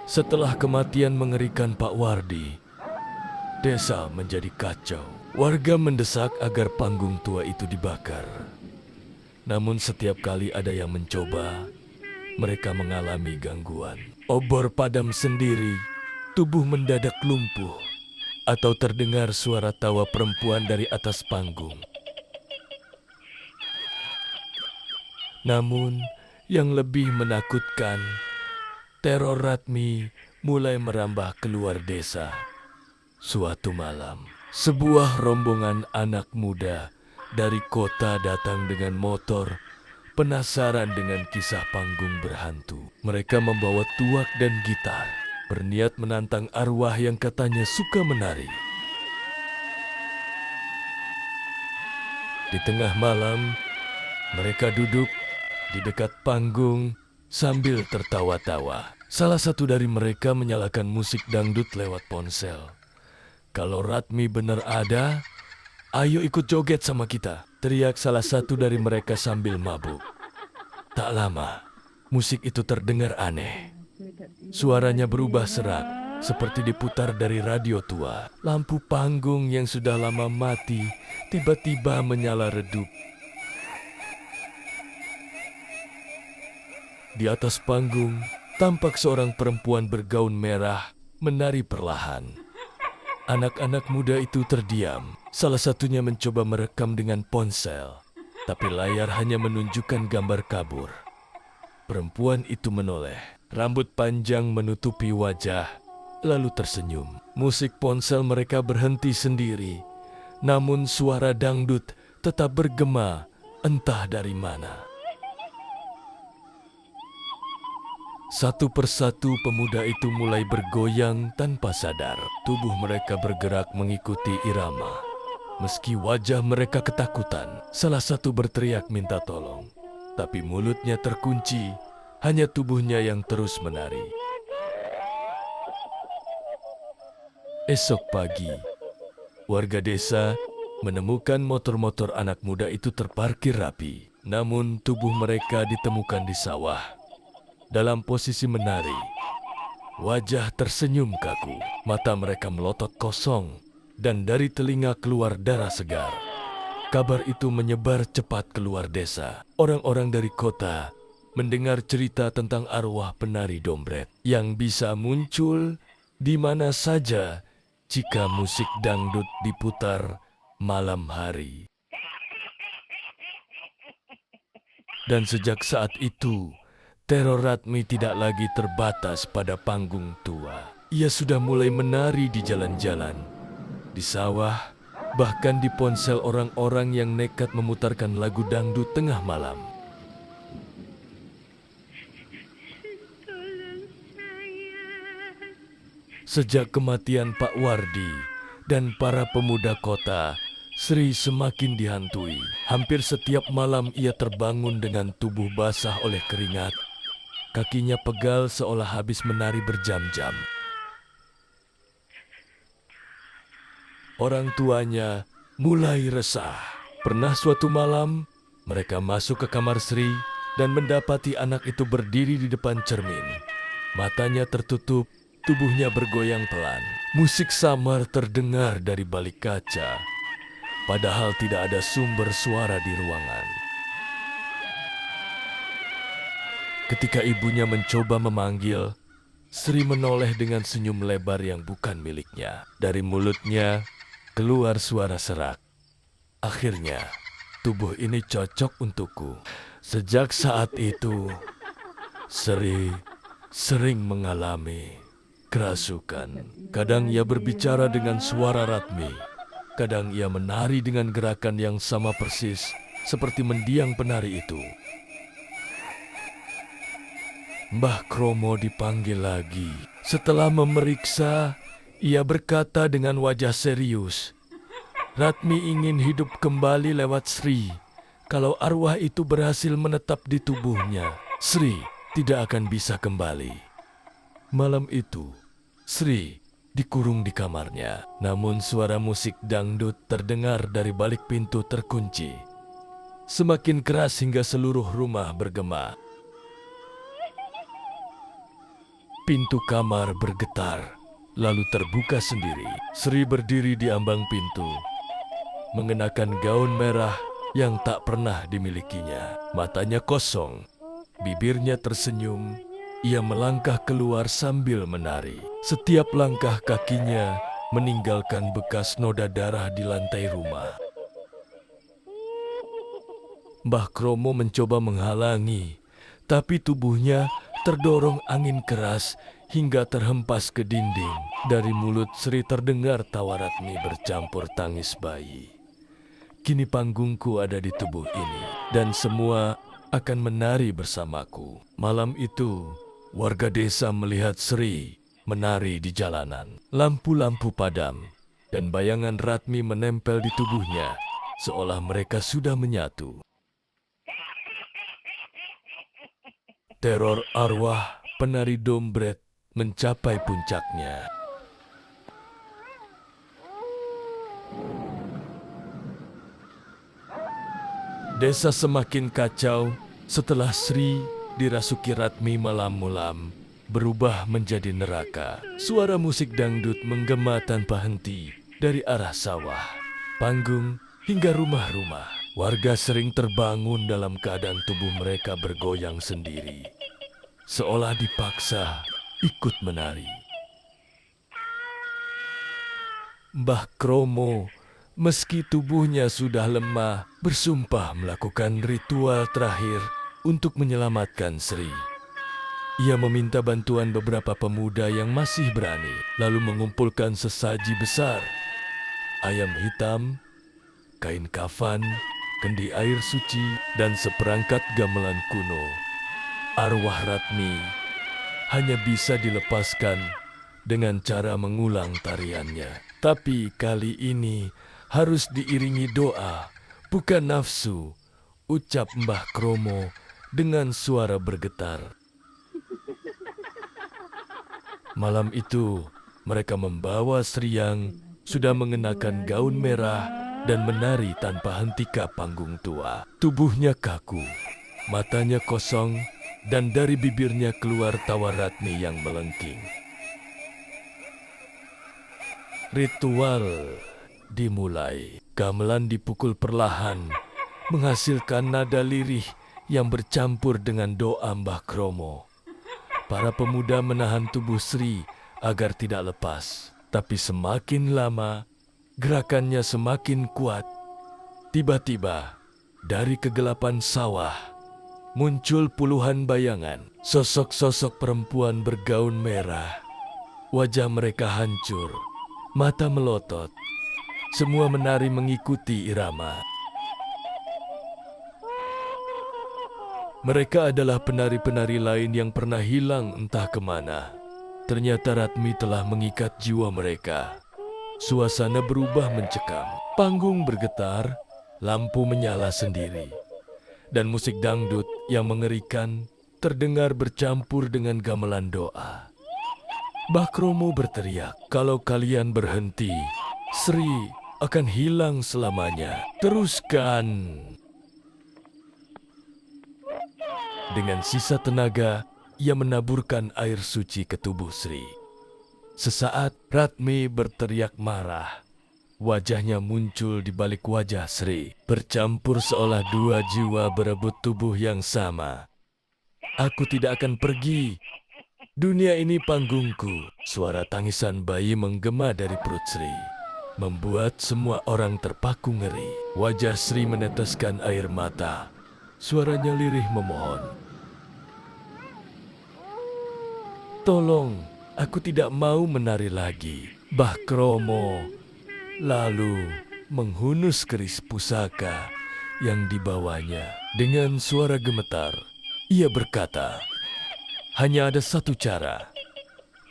Setelah kematian mengerikan Pak Wardi, desa menjadi kacau. Warga mendesak agar panggung tua itu dibakar. Namun setiap kali ada yang mencoba, mereka mengalami gangguan. Obor padam sendiri, tubuh mendadak lumpuh, atau terdengar suara tawa perempuan dari atas panggung. Namun, yang lebih menakutkan, teror Ratmi mulai merambah keluar desa. Suatu malam, sebuah rombongan anak muda dari kota datang dengan motor, penasaran dengan kisah panggung berhantu. Mereka membawa tuak dan gitar, berniat menantang arwah yang katanya suka menari. Di tengah malam, mereka duduk di dekat panggung sambil tertawa-tawa. Salah satu dari mereka menyalakan musik dangdut lewat ponsel. "Kalau Ratmi benar ada, ayo ikut joget sama kita," teriak salah satu dari mereka sambil mabuk. Tak lama, musik itu terdengar aneh. Suaranya berubah serak, seperti diputar dari radio tua. Lampu panggung yang sudah lama mati tiba-tiba menyala redup. Di atas panggung, tampak seorang perempuan bergaun merah menari perlahan. Anak-anak muda itu terdiam. Salah satunya mencoba merekam dengan ponsel, tapi layar hanya menunjukkan gambar kabur. Perempuan itu menoleh, rambut panjang menutupi wajah, lalu tersenyum. Musik ponsel mereka berhenti sendiri, namun suara dangdut tetap bergema entah dari mana. Satu persatu pemuda itu mulai bergoyang tanpa sadar. Tubuh mereka bergerak mengikuti irama. Meski wajah mereka ketakutan, salah satu berteriak minta tolong. Tapi mulutnya terkunci, hanya tubuhnya yang terus menari. Esok pagi, warga desa menemukan motor-motor anak muda itu terparkir rapi. Namun tubuh mereka ditemukan di sawah, dalam posisi menari. Wajah tersenyum kaku, mata mereka melotot kosong, dan dari telinga keluar darah segar. Kabar itu menyebar cepat keluar desa. Orang-orang dari kota mendengar cerita tentang arwah penari dombret yang bisa muncul di mana saja jika musik dangdut diputar malam hari. Dan sejak saat itu, teror Ratmi tidak lagi terbatas pada panggung tua. Ia sudah mulai menari di jalan-jalan, di sawah, bahkan di ponsel orang-orang yang nekat memutarkan lagu dangdut tengah malam. Sejak kematian Pak Wardi dan para pemuda kota, Sri semakin dihantui. Hampir setiap malam ia terbangun dengan tubuh basah oleh keringat. Kakinya pegal seolah habis menari berjam-jam. Orang tuanya mulai resah. Pernah suatu malam, mereka masuk ke kamar Sri dan mendapati anak itu berdiri di depan cermin. Matanya tertutup, tubuhnya bergoyang pelan. Musik samar terdengar dari balik kaca, padahal tidak ada sumber suara di ruangan. Ketika ibunya mencoba memanggil, Sri menoleh dengan senyum lebar yang bukan miliknya. Dari mulutnya keluar suara serak. "Akhirnya, tubuh ini cocok untukku." Sejak saat itu, Sri sering mengalami kerasukan. Kadang ia berbicara dengan suara Ratmi. Kadang ia menari dengan gerakan yang sama persis seperti mendiang penari itu. Mbah Kromo dipanggil lagi. Setelah memeriksa, ia berkata dengan wajah serius, "Ratmi ingin hidup kembali lewat Sri. Kalau arwah itu berhasil menetap di tubuhnya, Sri tidak akan bisa kembali." Malam itu, Sri dikurung di kamarnya. Namun suara musik dangdut terdengar dari balik pintu terkunci. Semakin keras hingga seluruh rumah bergema. Pintu kamar bergetar, lalu terbuka sendiri. Sri berdiri di ambang pintu, mengenakan gaun merah yang tak pernah dimilikinya. Matanya kosong, bibirnya tersenyum. Ia melangkah keluar sambil menari. Setiap langkah kakinya meninggalkan bekas noda darah di lantai rumah. Mbah Kromo mencoba menghalangi, tapi tubuhnya terdorong angin keras hingga terhempas ke dinding. Dari mulut Sri terdengar tawa Ratmi bercampur tangis bayi. Kini panggungku ada di tubuh ini, dan semua akan menari bersamaku. Malam itu, warga desa melihat Sri menari di jalanan. Lampu-lampu padam, dan bayangan Ratmi menempel di tubuhnya, seolah mereka sudah menyatu. Teror arwah penari dombret mencapai puncaknya. Desa semakin kacau setelah Sri dirasuki Ratmi malam-malam berubah menjadi neraka. Suara musik dangdut menggema tanpa henti dari arah sawah, panggung, hingga rumah-rumah. Warga sering terbangun dalam keadaan tubuh mereka bergoyang sendiri, seolah dipaksa ikut menari. Mbah Kromo, meski tubuhnya sudah lemah, bersumpah melakukan ritual terakhir untuk menyelamatkan Sri. Ia meminta bantuan beberapa pemuda yang masih berani, lalu mengumpulkan sesaji besar, ayam hitam, kain kafan, kendi air suci, dan seperangkat gamelan kuno. Arwah Ratmi hanya bisa dilepaskan dengan cara mengulang tariannya. Tapi kali ini harus diiringi doa, bukan nafsu, ucap Mbah Kromo dengan suara bergetar. Malam itu, mereka membawa Sri yang sudah mengenakan gaun merah dan menari tanpa henti ke panggung tua. Tubuhnya kaku, matanya kosong, dan dari bibirnya keluar tawa Ratmi yang melengking. Ritual dimulai. Gamelan dipukul perlahan, menghasilkan nada lirih yang bercampur dengan doa Mbah Kromo. Para pemuda menahan tubuh Sri agar tidak lepas. Tapi semakin lama, gerakannya semakin kuat. Tiba-tiba, dari kegelapan sawah, muncul puluhan bayangan. Sosok-sosok perempuan bergaun merah. Wajah mereka hancur, mata melotot. Semua menari mengikuti irama. Mereka adalah penari-penari lain yang pernah hilang entah kemana. Ternyata Ratmi telah mengikat jiwa mereka. Suasana berubah mencekam. Panggung bergetar, lampu menyala sendiri. Dan musik dangdut yang mengerikan terdengar bercampur dengan gamelan doa. Mbah Kromo berteriak, "Kalau kalian berhenti, Sri akan hilang selamanya. Teruskan!" Dengan sisa tenaga, ia menaburkan air suci ke tubuh Sri. Sesaat, Ratmi berteriak marah. Wajahnya muncul di balik wajah Sri, bercampur seolah dua jiwa berebut tubuh yang sama. "Aku tidak akan pergi. Dunia ini panggungku." Suara tangisan bayi menggema dari perut Sri, membuat semua orang terpaku ngeri. Wajah Sri meneteskan air mata. Suaranya lirih memohon, "Tolong, aku tidak mau menari lagi." Mbah Kromo lalu menghunus keris pusaka yang dibawanya. Dengan suara gemetar, ia berkata, "Hanya ada satu cara.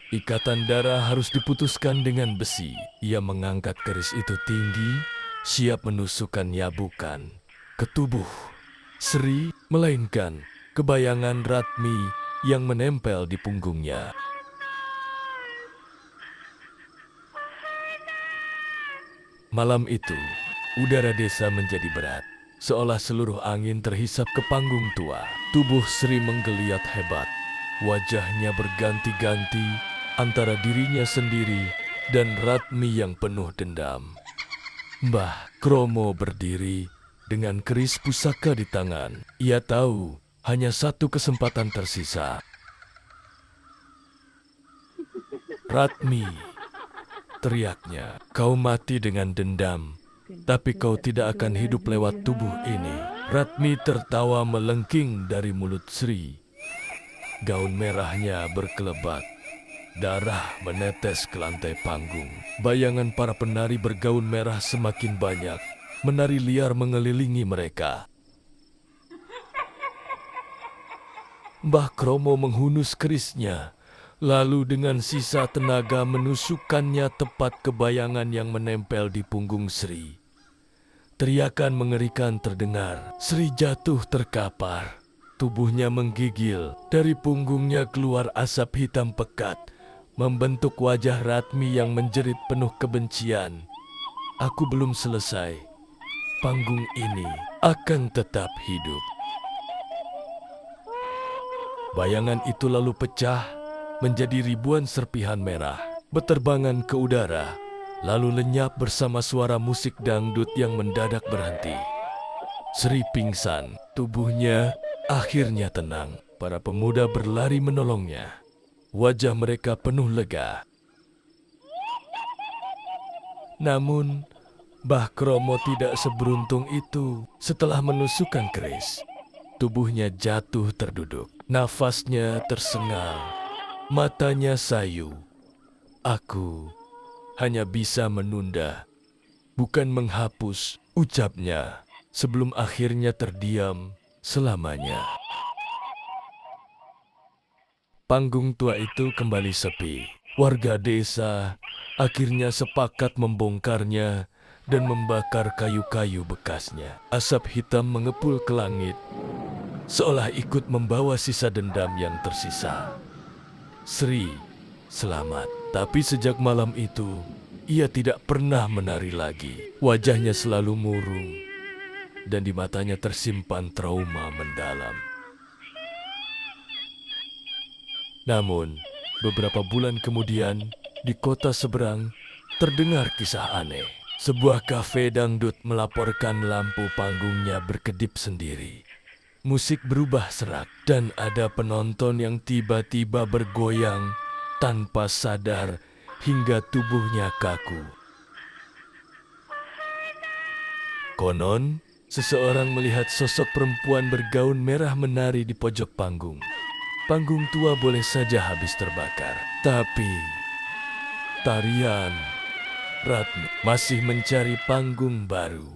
Ikatan darah harus diputuskan dengan besi." Ia mengangkat keris itu tinggi, siap menusukkan nyabukan ke tubuh Sri, melainkan kebayangan Ratmi yang menempel di punggungnya. Malam itu, udara desa menjadi berat, seolah seluruh angin terhisap ke panggung tua. Tubuh Sri menggeliat hebat. Wajahnya berganti-ganti antara dirinya sendiri dan Ratmi yang penuh dendam. Mbah Kromo berdiri dengan keris pusaka di tangan. Ia tahu hanya satu kesempatan tersisa. "Ratmi," teriaknya, "kau mati dengan dendam, tapi kau tidak akan hidup lewat tubuh ini." Ratmi tertawa melengking dari mulut Sri. Gaun merahnya berkelebat. Darah menetes ke lantai panggung. Bayangan para penari bergaun merah semakin banyak. Menari liar mengelilingi mereka. Mbah Kromo menghunus kerisnya, lalu dengan sisa tenaga menusukkannya tepat ke bayangan yang menempel di punggung Sri. Teriakan mengerikan terdengar. Sri jatuh terkapar. Tubuhnya menggigil. Dari punggungnya keluar asap hitam pekat, membentuk wajah Ratmi yang menjerit penuh kebencian. "Aku belum selesai. Panggung ini akan tetap hidup." Bayangan itu lalu pecah menjadi ribuan serpihan merah, beterbangan ke udara, lalu lenyap bersama suara musik dangdut yang mendadak berhenti. Sri pingsan, tubuhnya akhirnya tenang. Para pemuda berlari menolongnya. Wajah mereka penuh lega. Namun, Mbah Kromo tidak seberuntung itu. Setelah menusukkan keris, tubuhnya jatuh terduduk. Nafasnya tersengal, matanya sayu. "Aku hanya bisa menunda, bukan menghapus," ucapnya sebelum akhirnya terdiam selamanya. Panggung tua itu kembali sepi. Warga desa akhirnya sepakat membongkarnya dan membakar kayu-kayu bekasnya. Asap hitam mengepul ke langit, seolah ikut membawa sisa dendam yang tersisa. Sri selamat, tapi sejak malam itu ia tidak pernah menari lagi. Wajahnya selalu murung dan di matanya tersimpan trauma mendalam. Namun, beberapa bulan kemudian, di kota seberang, terdengar kisah aneh. Sebuah kafe dangdut melaporkan lampu panggungnya berkedip sendiri. Musik berubah serak, dan ada penonton yang tiba-tiba bergoyang tanpa sadar hingga tubuhnya kaku. Konon, seseorang melihat sosok perempuan bergaun merah menari di pojok panggung. Panggung tua boleh saja habis terbakar, tapi tarian Ratmi masih mencari panggung baru.